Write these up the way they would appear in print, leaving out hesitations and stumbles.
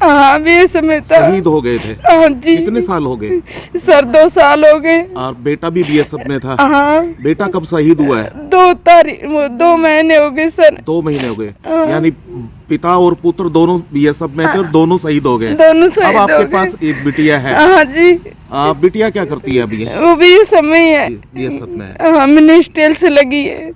हाँ भी समय था। शहीद हो गए थे? हाँ जी। कितने साल हो गए सर? 2 साल हो गए। और बेटा भी बीएसएफ में था? हाँ। बेटा कब शहीद हुआ है? 2 महीने हो गए सर। 2 महीने हो गए, यानी पिता और पुत्र दोनों बीएसएफ में थे और दोनों शहीद हो गए। दोनों शहीद अब आपके हो पास एक बिटिया है? हाँ जी। बिटिया क्या करती है अभी? वो भी समय है, बीएसएफ में है। हाँ, मिनिस्ट्रियल से लगी है।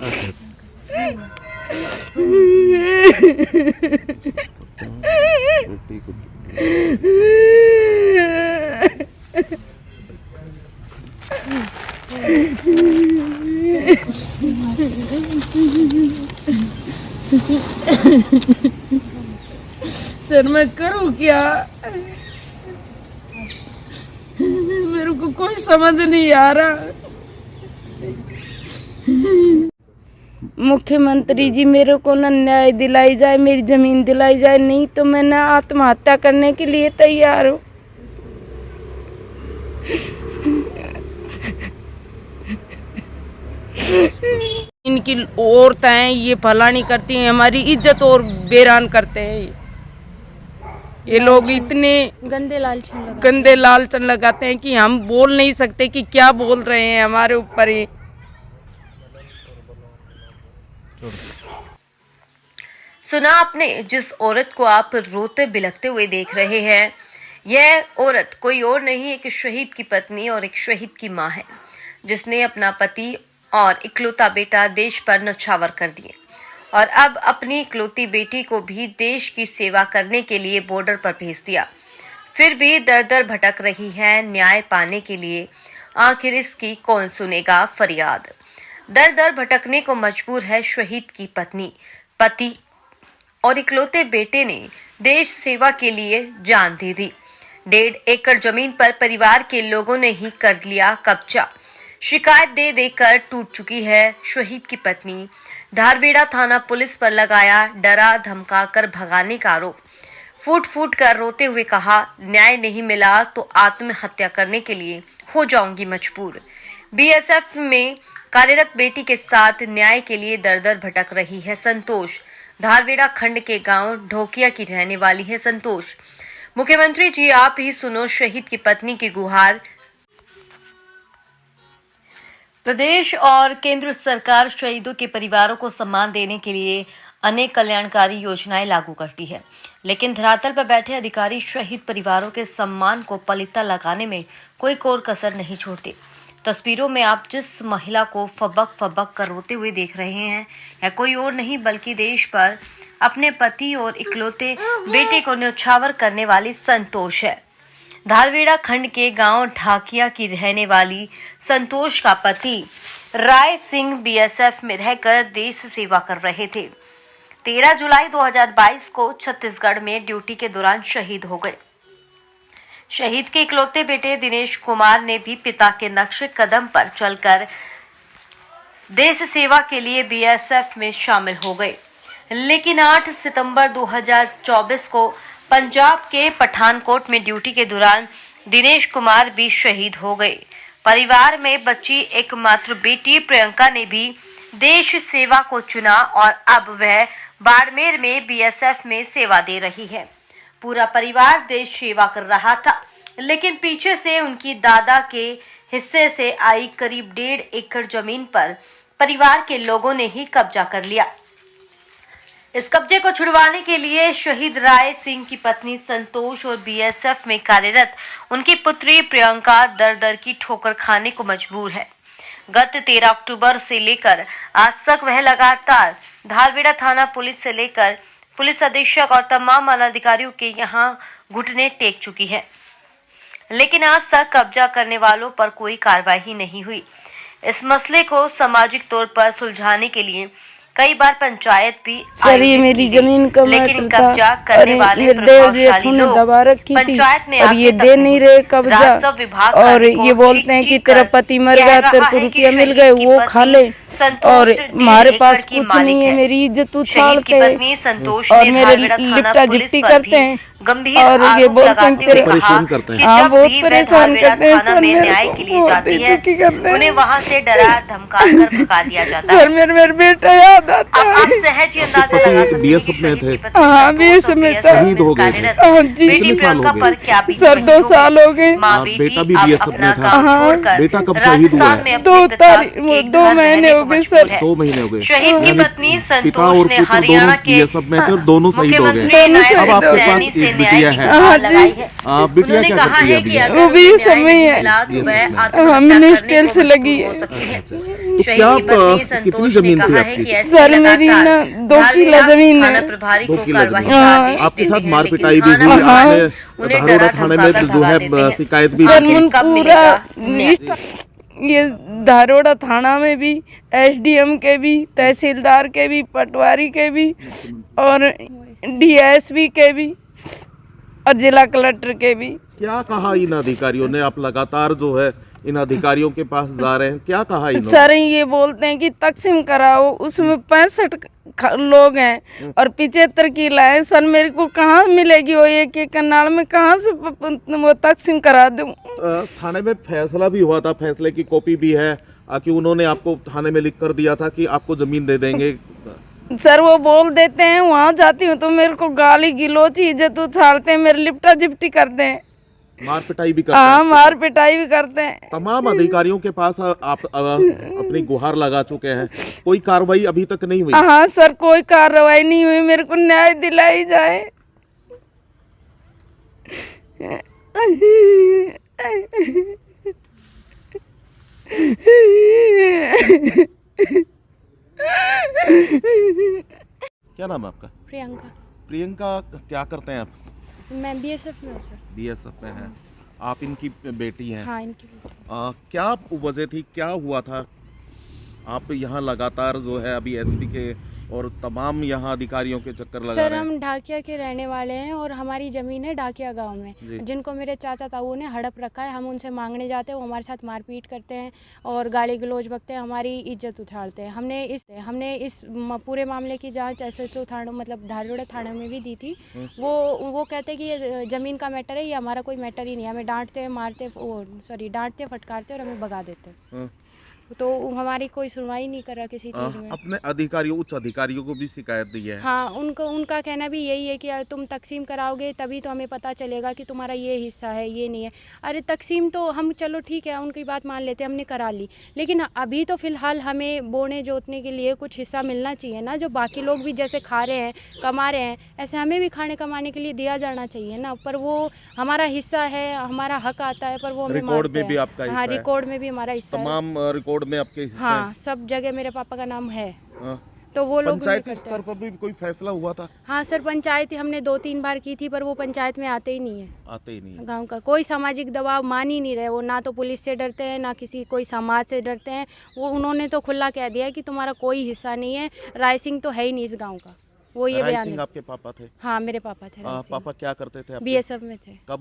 सर मैं करूं क्या? मेरे को कोई समझ नहीं आ रहा। मुख्यमंत्री जी मेरे को ना न्याय दिलाई जाए, मेरी जमीन दिलाई जाए, नहीं तो मैं ना आत्महत्या करने के लिए तैयार हूँ। इनकी औरतें ये फलानी करती हैं, हमारी इज्जत और बेरान करते हैं। ये लोग इतने गंदे लालचन लगाते हैं कि हम बोल नहीं सकते कि क्या बोल रहे हैं हमारे ऊपर ही। सुना आपने जिस औरत को आप रोते बिलखते हुए देख रहे हैं, यह औरत कोई और नहीं, एक शहीद की पत्नी और एक शहीद की मां है, जिसने अपना पति और इकलौता बेटा देश पर न्यौछावर कर दिए और अब अपनी इकलौती बेटी को भी देश की सेवा करने के लिए बॉर्डर पर भेज दिया। फिर भी दर दर भटक रही है न्याय पाने के लिए। आखिर इसकी कौन सुनेगा फरियाद? दर दर भटकने को मजबूर है शहीद की पत्नी, पति और इकलौते बेटे ने देश सेवा के लिए जान दे दी। 1.5 एकड़ जमीन पर परिवार के लोगों ने ही कर लिया कब्जा। शिकायत दे देकर टूट चुकी है शहीद की पत्नी। धारवेड़ा थाना पुलिस पर लगाया डरा धमका कर भगाने का आरोप। फूट फूट कर रोते हुए कहा, न्याय नहीं मिला तो आत्महत्या करने के लिए हो जाऊंगी मजबूर। बीएसएफ में कार्यरत बेटी के साथ न्याय के लिए दर दर भटक रही है संतोष। धारवेड़ा खंड के गांव ढोकिया की रहने वाली है संतोष। मुख्यमंत्री जी आप ही सुनो शहीद की पत्नी की गुहार। प्रदेश और केंद्र सरकार शहीदों के परिवारों को सम्मान देने के लिए अनेक कल्याणकारी योजनाएं लागू करती है, लेकिन धरातल पर बैठे अधिकारी शहीद परिवारों के सम्मान को पलीता लगाने में कोई कोर कसर नहीं छोड़ते। तस्वीरों में आप जिस महिला को फबक फबक कर रोते हुए देख रहे हैं, यह कोई और नहीं बल्कि देश पर अपने पति और इकलौते बेटे को न्यौछावर करने वाली संतोष है। धारवेड़ा खंड के गांव ढाकिया की रहने वाली संतोष का पति राय सिंह बीएसएफ में रहकर देश सेवा कर रहे थे। 13 जुलाई 2022 को छत्तीसगढ़ में ड्यूटी के दौरान शहीद हो गए। शहीद के इकलौते बेटे दिनेश कुमार ने भी पिता के नक्शे कदम पर चलकर देश सेवा के लिए बीएसएफ में शामिल हो गए। लेकिन 8 सितंबर 2024 को पंजाब के पठानकोट में ड्यूटी के दौरान दिनेश कुमार भी शहीद हो गए। परिवार में बची एकमात्र बेटी प्रियंका ने भी देश सेवा को चुना और अब वह बाड़मेर में बीएसएफ में सेवा दे रही है। पूरा परिवार देश सेवा कर रहा था, लेकिन पीछे से उनकी दादा के हिस्से से आई करीब 1.5 एकड़ जमीन पर परिवार के लोगों ने ही कब्जा कर लिया। इस कब्जे को छुड़वाने के लिए शहीद राय सिंह की पत्नी संतोष और बीएसएफ में कार्यरत उनकी पुत्री प्रियंका दर दर की ठोकर खाने को मजबूर है। गत 13 अक्टूबर से लेकर आज तक वह लगातार धारवेड़ा थाना पुलिस से लेकर पुलिस अधीक्षक और तमाम आलाधिकारियों के यहां घुटने टेक चुकी है, लेकिन आज तक कब्जा करने वालों पर कोई कार्रवाई नहीं हुई। इस मसले को सामाजिक तौर पर सुलझाने के लिए कई बार पंचायत भी सर ये मेरी जमीन का लेकिन मैटर कब्जा था करने वाले प्रभावशाली लोग दबा रखी थी पंचायत में और ये दे नहीं रहे कब्जा, और ये बोलते हैं कि तेरा पति मर गया, तेरे को रुपया मिल गए वो खा ले। संतोष और 1.5 हमारे पास एकड़ की कुछ मालिक नहीं है। है। मेरी इज्जत शहीद उछालते की हैं पत्नी संतोष और ने मेरे धारवेड़ा थाना लिपटा पुलिस झिपटी पर करते भी हैं गंभीर और ये आरोप बोलते लगाते हैं हुए तेरे कहा परेशान करते हैं। कि हाँ जब बहुत भी वह परेशान धारवेड़ा करते हैं थाना सर। में मेरे न्याय को के लिए बहुत जाती ही है, दुखी करते उन्हें हैं वहां से डरा धमका कर भगा दिया जाता सर। है। मेरे बेटा याद आता अब आप है। सहज ही आपके अंदाजा लगा पति सकते हैं कि BSF में शहीद थे? की पत्नी हाँ, संतोष BSF और में BSF था। शहीद हो गए थे। कार्यरत हाँ जी। बेटी कितने साल हो प्रियंका गए? पर क्या बीती सर रही 2 होगी। साल हो गए। माँ आप बेटी बेटा भी अब BSF अपना में था? गांव हाँ। छोड़कर बेटा कब शहीद हुआ राजस्थान है? में अपने 2 पिता तारीख के 2 घर महीने रहने हो को गए मजबूर सर। है। 2 महीने हो गए। शहीद की यानी पत्नी पिता संतोष और ने पुत्र दोनों हरियाणा के BSF में थे और दोनों शहीद हो गए। मुख्यमंत्री दोनों नायब अब आपके पास सैनी से एक न्याय बिटिया की है। गुहार हाँ जी। लगाई है। बिटिया उन्होंने क्या कहा करती है है अभी? कि वो अगर भी उन्हें सब न्याय में नहीं है। मिला तो ये वह सब में। आत्महत्या मिनिस्ट्रियल करने को से लगी मजबूर है। हो सकती है। तो शहीद क्या की पत्नी कितनी संतोष ने जमीन थी कहा है आपकी? कि ऐसे सर मेरी लगातार ना 2 किला धारवेड़ा जमीन थाना है। प्रभारी 2 को किलो कार्रवाई जमीन। का हाँ। आदेश आपके देते साथ हैं, मार लेकिन पिटाई भी थाना हुई। हाँ। आपने उन्हें धारोड़ा डरा थाने धमका में कर जो भगा है देते हैं। शिकायत भी सर की। मन कब पूरा मिलेगा ये धारोड़ा थाना में भी SDM के भी, तहसीलदार के भी, पटवारी के भी और DSP के भी और जिला कलेक्टर के भी। क्या कहा इन अधिकारियों ने? आप लगातार जो है इन अधिकारियों के पास जा रहे हैं, क्या कहा इन्होंने? सर ये बोलते हैं कि तकसीम कराओ, उसमें 65 लोग हैं और 75 किला है। सर मेरे को कहाँ मिलेगी वो एक कनाल में, कहाँ से वो तकसीम करा दूं? थाने में फैसला भी हुआ था, फैसले की कॉपी भी है कि उन्होंने आपको थाने में लिख कर दिया था कि आपको जमीन दे देंगे। सर वो बोल देते हैं, वहाँ जाती हूँ तो मेरे को गाली गिलोची इज्जत उछालते हैं, मेरे लिपटा झिपटी करते हैं, मार पिटाई भी करते हाँ हैं। मार पिटाई भी करते हैं। तमाम अधिकारियों के पास आप अपनी गुहार लगा चुके हैं, कोई कार्रवाई अभी तक नहीं हुई। हाँ सर कोई कार्रवाई नहीं हुई, मेरे को न्याय दिलाई जाए। क्या नाम है आपका? प्रियंका। प्रियंका, क्या करते हैं आप? मैं BSF में हूँ सर। BSF में है। आप इनकी बेटी हैं। हाँ इनकी बेटी। क्या वजह थी, क्या हुआ था? आप यहाँ लगातार जो है अभी SP के और तमाम यहाँ अधिकारियों के चक्कर लगा सर रहे हैं। हम ढाकिया के रहने वाले हैं और हमारी ज़मीन है ढाकिया गांव जी। में, जिनको मेरे चाचा ताऊ ने हड़प रखा है। हम उनसे मांगने जाते हैं, वो हमारे साथ मारपीट करते हैं और गाली गलौज बकते हैं, हमारी इज्जत उछालते हैं। हमने इस पूरे मामले की जांच SHO थाना मतलब धारवेड़ा थाना में भी दी थी। वो कहते हैं कि ये ज़मीन का मैटर है, ये हमारा कोई मैटर ही नहीं है। हमें डांटते डांटते फटकारते और हमें भगा देते, तो हमारी कोई सुनवाई नहीं कर रहा किसी चीज़ में। अपने अधिकारियों, उच्च अधिकारियों को भी शिकायत दी है। हाँ उनका कहना भी यही है कि तुम तकसीम कराओगे तभी तो हमें पता चलेगा कि तुम्हारा ये हिस्सा है, ये नहीं है। अरे तकसीम तो हम चलो ठीक है, उनकी बात मान लेते हैं, हमने करा ली, लेकिन अभी तो फ़िलहाल हमें बोने जोतने के लिए कुछ हिस्सा मिलना चाहिए ना। जो बाकी लोग भी जैसे खा रहे हैं, कमा रहे हैं, ऐसे हमें भी खाने कमाने के लिए दिया जाना चाहिए ना। पर वो हमारा हिस्सा है, हमारा हक आता है, पर वो हमें रिकॉर्ड मारते में भी हैं। आपका हिस्सा हाँ है? रिकॉर्ड में भी हमारा हिस्सा है। तमाम रिकॉर्ड में आपके हिस्से हाँ हैं? सब जगह मेरे पापा का नाम है, हाँ। तो वो लोग नहीं पंचायती करते स्तर हैं। पर भी कोई फैसला हुआ था? हाँ सर पंचायत हमने 2-3 बार की थी, पर वो पंचायत में आते ही नहीं है। आते ही नहीं है। गांव का कोई सामाजिक दबाव मान ही नहीं रहे वो, ना तो पुलिस से डरते हैं, ना किसी कोई समाज से डरते हैं। वो उन्होंने तो खुला कह दिया है कि तुम्हारा कोई हिस्सा नहीं है, राय सिंह तो है ही नहीं इस गांव का। वो ये राय बयान सिंह है। आपके पापा थे? हाँ मेरे पापा थे राय सिंह। पापा क्या करते थे आपके? BSF में थे। कब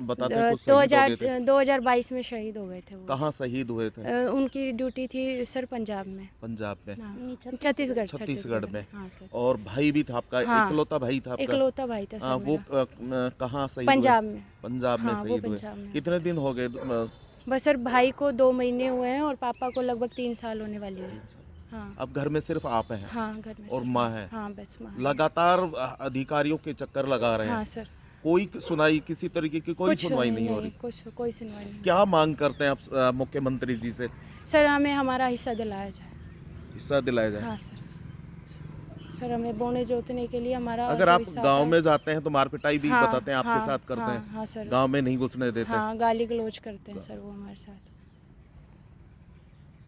बताते कुछ शहीद हो गए थे? 2022 में शहीद हो गए थे वो। कहाँ शहीद हुए थे? उनकी ड्यूटी थी सर पंजाब में। पंजाब में? हाँ, छत्तीसगढ़ में। हाँ सर। और भाई भी था आपका? हाँ, इकलौता भाई था आपका? इकलौता भाई था सर वो मेरा। कहाँ शहीद हुए? पंजाब में। पंजाब में हाँ, वो शहीद हुए। पंजाब में। कितने दिन हो गए? बस सर भाई को 2 महीने हुए हैं और पापा को लगभग 3 साल होने वाले हैं। हाँ अब घर में सिर्फ आप हैं? हाँ घर में और सिर्फ माँ है? हाँ बस माँ। लगातार अधिकारियों के चक्कर लगा रहे हैं। हाँ सर कोई सुनाई, किसी तरीके की कोई कुछ सुनवाई नहीं हो रही? कोई सुनवाई नहीं। क्या मांग करते हैं आप मुख्यमंत्री जी से? सर हमें हमारा हिस्सा दिलाया जाए। हिस्सा दिलाया जाए? हाँ सर हमें बोने जोतने के लिए हमारा अगर जो आप हिस्सा गांव आता में जाते हैं तो मार पिटाई भी हाँ, बताते हैं आपके हाँ, साथ करते हाँ, हैं? हाँ सर। गांव में नहीं घुसने देते? हाँ गाली गलौज करते हैं सर वो हमारे साथ।